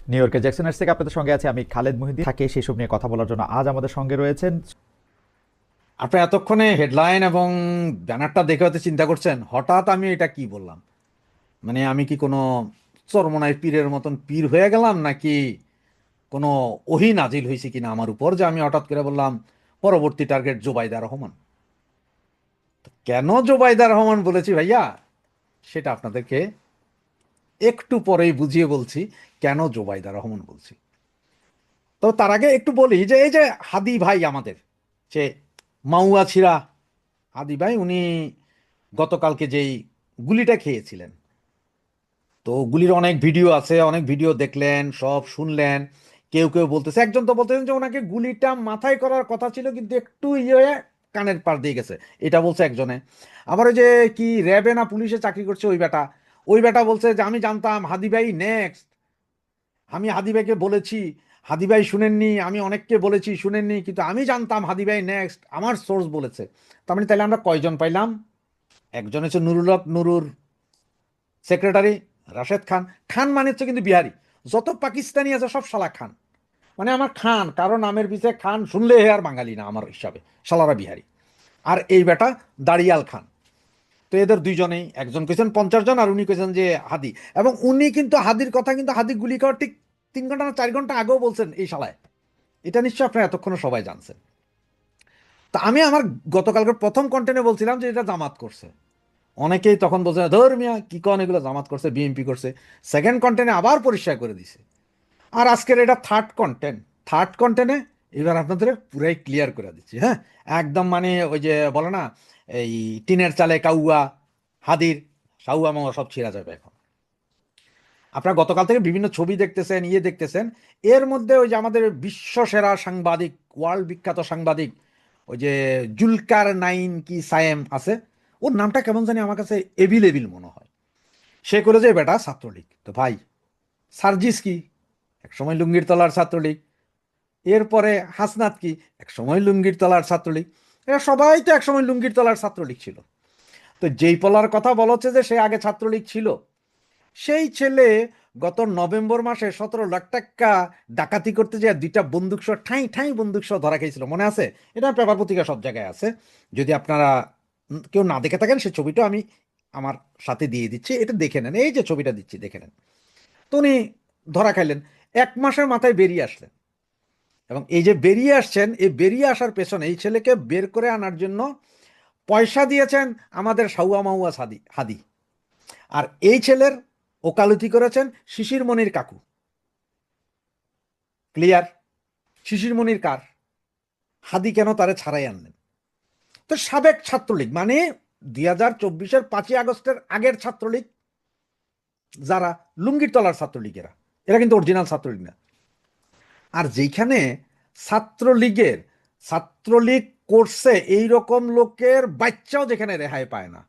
New ইয়র্কের জ্যাকসনের থেকে আপনাদের সঙ্গে আছে আমি খালেদ মুহিদ্দিন। থাকে সেসব নিয়ে কথা বলার জন্য আজ আমাদের সঙ্গে রয়েছেন। আপনি এতক্ষণে হেডলাইন এবং ব্যানারটা দেখে হয়তো চিন্তা করছেন হঠাৎ আমি এটা কি বললাম। মানে আমি কি কোনো চরমনাই পীরের মতন পীর হয়ে গেলাম, নাকি কোনো ওহী নাজিল হয়েছে কিনা আমার উপর যে আমি হঠাৎ করে বললাম পরবর্তী টার্গেট জোবাইদা রহমান। কেন জোবাইদা রহমান বলেছি ভাইয়া, সেটা আপনাদেরকে একটু পরেই বুঝিয়ে বলছি কেন জোবাইদা রহমান বলছি। তো তার আগে একটু বলি যে এই যে হাদি ভাই আমাদের, সে মাউয়া ছিরা হাদি ভাই, উনি গতকালকে যেই গুলিটা খেয়েছিলেন, তো গুলির অনেক ভিডিও আছে, অনেক ভিডিও দেখলেন, সব শুনলেন। কেউ কেউ বলতেছে, একজন তো বলতেছেন যে ওনাকে গুলিটা মাথায় করার কথা ছিল কিন্তু একটু ইয়ে হয়ে কানের পার দিয়ে গেছে, এটা বলছে একজনে। আবার ওই যে কি র্যাবে না পুলিশে চাকরি করছে ওই বেটা বলছে যে আমি জানতাম হাদি ভাই নেক্সট, আমি হাদি ভাইকে বলেছি, হাদি ভাই শুনেননি, আমি অনেককে বলেছি শুনেননি, কিন্তু আমি জানতাম হাদি ভাই নেক্সট, আমার সোর্স বলেছে। তার মানে তাহলে আমরা কয়জন পাইলাম? একজন হচ্ছে নুরুল হক নুরুর সেক্রেটারি রাশেদ খান। খান মানে হচ্ছে কিন্তু বিহারি, যত পাকিস্তানি আছে সব শালা খান। মানে আমার খান, কারো নামের পিছিয়ে খান শুনলে হে আর বাঙালি না আমার হিসাবে, শালারা বিহারি। আর এই বেটা দাড়িয়াল খান। তো এদের দুইজনেই, একজন কেছেন 50 জন আর উনি কেছেন যে হাদি। এবং উনি কিন্তু হাদির কথা কিন্তু হাদি গুলি খাওয়ার ঠিক 3 ঘন্টা না 4 ঘন্টা আগেও বলছেন এই শালায়। এটা নিশ্চয় আপনারা এতক্ষণে সবাই জানছেন। তা আমি আমার গতকালকে প্রথম কন্টেন্টে বলছিলাম যে এটা জামাত করছে। অনেকেই তখন বলছে ধর মিয়া কি কন, এগুলো জামাত করছে, বিএনপি করছে। সেকেন্ড কন্টেন্টে আবার পরিষ্কার করে দিছে। আর আজকের এটা থার্ড কন্টেন্টে এবার আপনাদের পুরাই ক্লিয়ার করে দিচ্ছি। হ্যাঁ, একদম মানে ওই যে বলে না, এই টিনের চালে কাউয়া, হাদির সাউয়া মাওয়া সব ছিঁড়া যাবে এখন। আপনারা গতকাল থেকে বিভিন্ন ছবি দেখতেছেন, ইয়ে দেখতেছেন। এর মধ্যে ওই যে আমাদের বিশ্ব সেরা সাংবাদিক, ওয়ার্ল্ড বিখ্যাত সাংবাদিক, ওই যে জুলকার নাইন কি সায়েম আছে, ওর নামটা কেমন জানি আমার কাছে এভিল এভিল মনে হয়। সে করে যে বেটা ছাত্রলীগ। তো ভাই, সার্জিস কি এক সময় লুঙ্গির তলার ছাত্রলীগ, এরপরে হাসনাত কি এক সময় লুঙ্গির তলার ছাত্রলীগ, এরা সবাই তো এক সময় লুঙ্গির তলার ছাত্রলীগ ছিল। তো যেই পলার কথা বলা হচ্ছে যে সে আগে ছাত্রলীগ ছিল, সেই ছেলে গত নভেম্বর মাসে 17 লাখ টাকা ডাকাতি করতে যায় দুইটা বন্দুক সহ ঠাঁই ঠাঁই বন্দুক সহ ধরা খেয়েছিল, মনে আছে? এটা পেপার পত্রিকা সব জায়গায় আছে। যদি আপনারা কেউ না দেখে থাকেন, সেই ছবিটা আমি আমার সাথে দিয়ে দিচ্ছি, এটা দেখে নেন। এই যে ছবিটা দিচ্ছি দেখে নেন। তো উনি ধরা খাইলেন, 1 মাসের মাথায় বেরিয়ে আসলেন। এবং এই যে বেরিয়ে আসছেন, এই বেরিয়ে আসার পেছনে এই ছেলেকে বের করে আনার জন্য পয়সা দিয়েছেন আমাদের সাউয়া মাউয়া সাদি হাদি। আর এই ছেলের ওকালতি করেছেন শিশির মনির কাকু। ক্লিয়ার? শিশির মনির কার? হাদি কেন তারে ছাড়াই আনলেন? তো সাবেক ছাত্রলীগ, মানে 2024-এর 5ই আগস্টের আগের ছাত্রলীগ, যারা লুঙ্গির তলার ছাত্রলীগেরা, এরা কিন্তু অরিজিনাল ছাত্রলীগ না। আর যেখানে ছাত্রলীগের ছাত্রলীগ করছে এই রকম লোকের বাচ্চাও যেখানে রেহাই পায় না,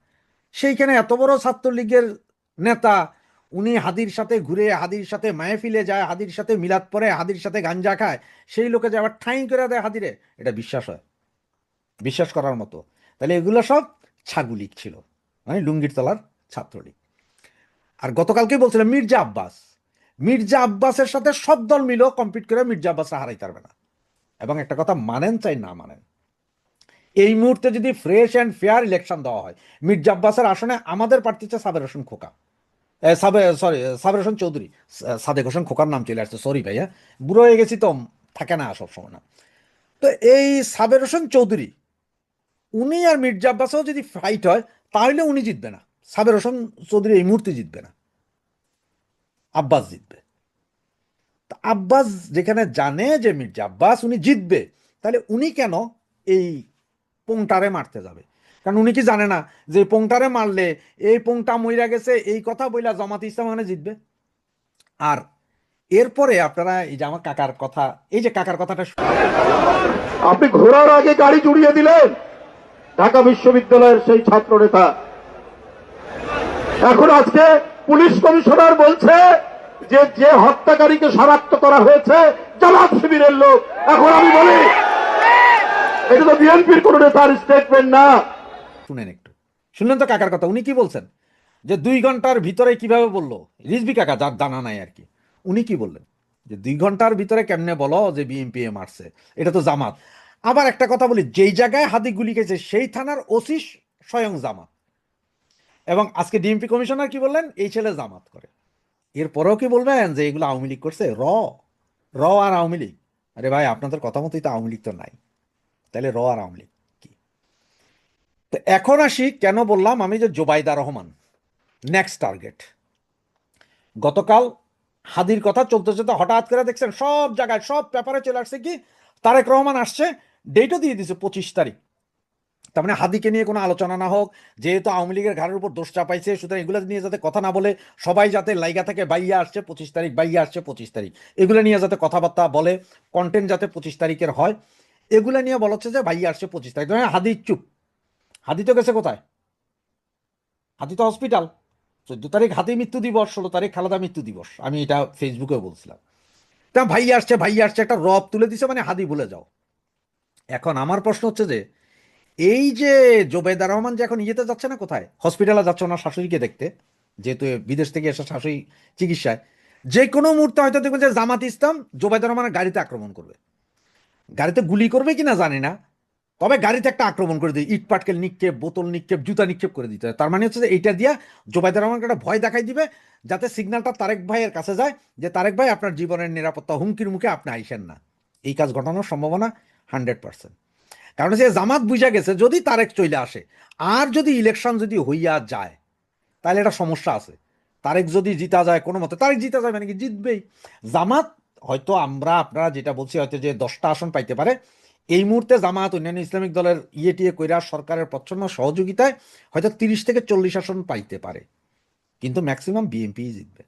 সেইখানে এত বড় ছাত্রলীগের নেতা, উনি হাদির সাথে ঘুরে, হাদির সাথে মাহফিলে যায়, হাদির সাথে মিলাদ পড়ে, হাদির সাথে গাঞ্জা খায়, সেই লোকে যে আবার ঠাঁই করে দেয় হাদিরে, এটা বিশ্বাস হয়? বিশ্বাস করার মতো? তাহলে এগুলো সব ছাগুলিক ছিল, মানে লুঙ্গির তলার ছাত্রলীগ। আর গতকালকেই বলছিলাম মির্জা আব্বাসের সাথে সব দল মিলেও কম্পিট করে মির্জা আব্বাসরা হারাইতে পারবে না। এবং একটা কথা মানেন চাই না মানেন, এই মুহূর্তে যদি ফ্রেশ অ্যান্ড ফেয়ার ইলেকশন দেওয়া হয়, মির্জা আব্বাসের আসনে আমাদের প্রার্থী হচ্ছে সাবের হোসেন খোকা, সাবের হোসেন চৌধুরী। সাদেক হোসেন খোকার নাম চলে আসছে, সরি ভাইয়া, বুড়ো হয়ে গেছি তো, থাকে না সব সময় না। তো এই সাবের হোসেন চৌধুরী, উনি আর মির্জা আব্বাসও যদি ফাইট হয়, তাহলে উনি জিতবে না, সাবের হোসেন চৌধুরী এই মুহূর্তে জিতবে না, আব্বাস জিতবে। তা আব্বাস যেখানে জানে যে মির্জা আব্বাস উনি জিতবে, তাহলে উনি কেন এই পোংটারে মারতে যাবে? কারণ উনি কি জানে না যে পোংটারে মারলে এই পোংটা মইরা গেছে এই কথা বইলা জামাত ইসলাম মানে জিতবে? আর এরপরে আপনারা এই যে আমার কাকার কথা, এই যে কাকার কথাটা আপনি ঘোরার আগে গাড়ি জুড়িয়ে দিলেন ঢাকা বিশ্ববিদ্যালয়ের সেই ছাত্র নেতা। এখন আজকে পুলিশ কমিশনার বলছে যে যে হত্যাকারীকে শনাক্ত করা হয়েছে জামাত শিবিরের লোক। এখন আমি বলি, এটা তো বিএনপির কোন নেতার স্টেটমেন্ট না। শুনেন একটু, শুনলেন তো কাকার কথা? উনি কি বলছেন যে 2 ঘন্টার ভিতরে কিভাবে বললো, রিজবি কাকা, যার জানা নাই আর কি, উনি কি বললেন? যে 2 ঘন্টার ভিতরে কেমনে বলো যে বিএনপি মারছে, এটা তো জামাত। আবার একটা কথা বলি, যেই জায়গায় হাদি গুলি খেয়েছে সেই থানার ওসি স্বয়ং জামাত, এবং আজকে ডিএমপি কমিশনার কি বললেন, এই ছেলে জামাত করে। এরপরেও কি বলবেন যে এগুলো আওয়ামী লীগ করছে? র আর আওয়ামী লীগ, আরে ভাই আপনাদের কথা মতোই তো আওয়ামী লীগ তো নাই, তাহলে র আর আওয়ামী লীগ কি? তো এখন আসি কেন বললাম আমি যে জোবাইদা রহমান নেক্সট টার্গেট। গতকাল হাদির কথা চলতে চলতে হঠাৎ করে দেখছেন সব জায়গায় সব পেপারে চলে আসছে কি তারেক রহমান আসছে, ডেটও দিয়ে দিছে 25 তারিখ। তার মানে হাদিকে নিয়ে কোনো আলোচনা না হোক, যেহেতু আওয়ামী লীগের ঘাড়ের উপর দোষ চাপাইছে, সুতরাং এগুলো নিয়ে যাতে কথা না বলে, সবাই যাতে লাইগা থাকে বাইয়া আসছে 25 তারিখ, বাইয়া আসছে 25 তারিখ, এগুলো নিয়ে যাতে কথাবার্তা বলে, কন্টেন্ট যাতে 25 তারিখের হয়, এগুলো নিয়ে বলা হচ্ছে যে ভাইয়া আসছে 25 তারিখ। হাদি চুপ, হাদি তো গেছে কোথায়? হাদি তো হসপিটাল। 14 তারিখ হাতি মৃত্যু দিবস, 16 তারিখ খালেদা মৃত্যু দিবস, আমি এটা ফেসবুকে বলছিলাম। তা ভাইয়া আসছে একটা রব তুলে দিছে, মানে হাদি ভুলে যাও। এখন আমার প্রশ্ন হচ্ছে যে এই যে জোবেদা রহমান যে এখন ইয়েতে যাচ্ছে না, কোথায় হসপিটালে যাচ্ছে ওনার শাশুড়িকে দেখতে, যেহেতু বিদেশ থেকে এসে শাশুড়ি চিকিৎসায়, যে কোনো মুহূর্তে হয়তো দেখবেন যে জামাত ইসলাম জোবেদা রহমানের গাড়িতে আক্রমণ করবে, গাড়িতে গুলি করবে কিনা জানি না, তবে গাড়িতে একটা আক্রমণ করে দিই, ইট পাটকেল নিক্ষেপ, বোতল নিক্ষেপ, জুতা নিক্ষেপ করে দিতে হয়। তার মানে হচ্ছে যে এইটা দিয়া জোবাইদা রহমানকে একটা ভয় দেখাই দিবে, যাতে সিগন্যালটা তারেক ভাইয়ের কাছে যায় যে তারেক ভাই আপনার জীবনের নিরাপত্তা হুমকির মুখে, আপনি আইসেন না। এই কাজ ঘটানোর সম্ভাবনা 100%। কারণ হচ্ছে জামাত বুঝা গেছে যদি তারেক চলে আসে, আর যদি ইলেকশন যদি হইয়া যায়, তাহলে একটা সমস্যা আছে। তারেক যদি জিতা যায় কোনো মতে, তারেক জিতা যায় মানে কি জিতবেই। জামাত হয়তো আমরা আপনারা যেটা বলছি হয়তো যে 10টা আসন পাইতে পারে, এই মুহূর্তে জামাত অন্যান্য ইসলামিক দলের টিয়ে কইরা সরকারের প্রচ্ছন্ন সহযোগিতায় হয়তো 30 থেকে 40 আসন পাইতে পারে, কিন্তু ম্যাক্সিমাম বিএনপি জিতবে।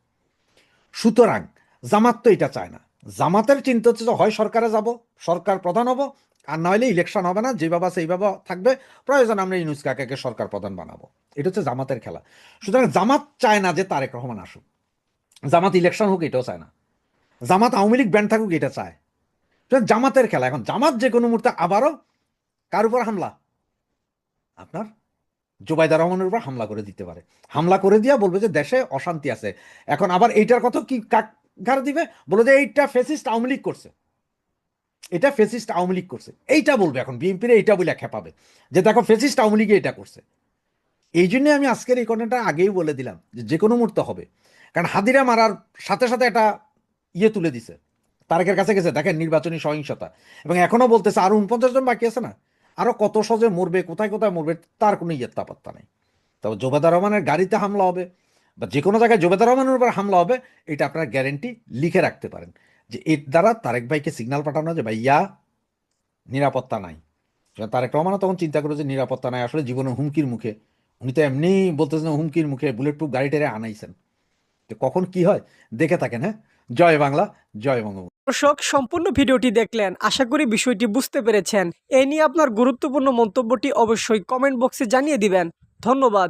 সুতরাং জামাত তো এটা চায় না। জামাতের চিন্তা হচ্ছে যে হয় সরকারে যাব, সরকার প্রধান হব, আর নইলে ইলেকশন হবে না, যেভাবে আছে এইভাবে থাকবে, প্রয়োজন আমরা ইউনূস কাকাকে সরকার প্রধান বানাবো। এটা হচ্ছে জামাতের খেলা। সুতরাং জামাত চায় না যে তারেক রহমান আসুক, জামাত ইলেকশন হোক এটাও চায় না, জামাত আওয়ামী লীগ ব্যান্ড থাকুক এটা চায়। সুতরাং জামাতের খেলা। এখন জামাত যে কোনো মুহূর্তে আবারও কার উপর হামলা, আপনার জোবাইদা রহমানের উপর হামলা করে দিতে পারে, হামলা করে দিয়া বলবে যে দেশে অশান্তি আছে। এখন আবার এইটার কথা কি কাক ঘাড় দিবে, বলে যে এইটা ফেসিস্ট আওয়ামী লীগ করছে, এটা ফেসিস্ট আওয়ামী লীগ করছে, এইটা বলবে। এখন বিএনপির এইটা বলে খেপাবে যে দেখো ফেসিস্ট আওয়ামী লীগে এটা করছে। এই জন্য আমি আজকের এই ঘটনাটা আগেই বলে দিলাম যে যে কোনো মুহূর্তে হবে। কারণ হাদিরা মারার সাথে সাথে একটা ইয়ে তুলে দিছে, তারেকের কাছে গেছে দেখেন নির্বাচনী সহিংসতা, এবং এখনো বলতেছে আরো 49 জন বাকি আছে না, আরো কত সহজে মরবে, কোথায় কোথায় মরবে তার কোনো ইয়েত্তা পাত্তা নেই। তবে জোবেদা রহমানের গাড়িতে হামলা হবে বা যে কোনো জায়গায় জোবেদা রহমানের উপর হামলা হবে, এটা আপনার গ্যারেন্টি লিখে রাখতে পারেন যে এর দ্বারা তারেক ভাইকে সিগন্যাল পাঠানো যে ভাইয়া নিরাপত্তা নাই। তারেক রহমানও তখন চিন্তা করে যে নিরাপত্তা নাই, আসলে জীবনের হুমকির মুখে, উনি তো এমনি বলতেছেন হুমকির মুখে বুলেট প্রুফ গাড়ি টেরে আনাইছেন। তো কখন কি হয় দেখে থাকেন। হ্যাঁ, জয় বাংলা, জয় বঙ্গবন্ধু। দর্শক, সম্পূর্ণ ভিডিওটি দেখলেন, আশা করি বিষয়টি বুঝতে পেরেছেন। এই নিয়ে আপনার গুরুত্বপূর্ণ মন্তব্যটি অবশ্যই কমেন্ট বক্সে জানিয়ে দিবেন। ধন্যবাদ।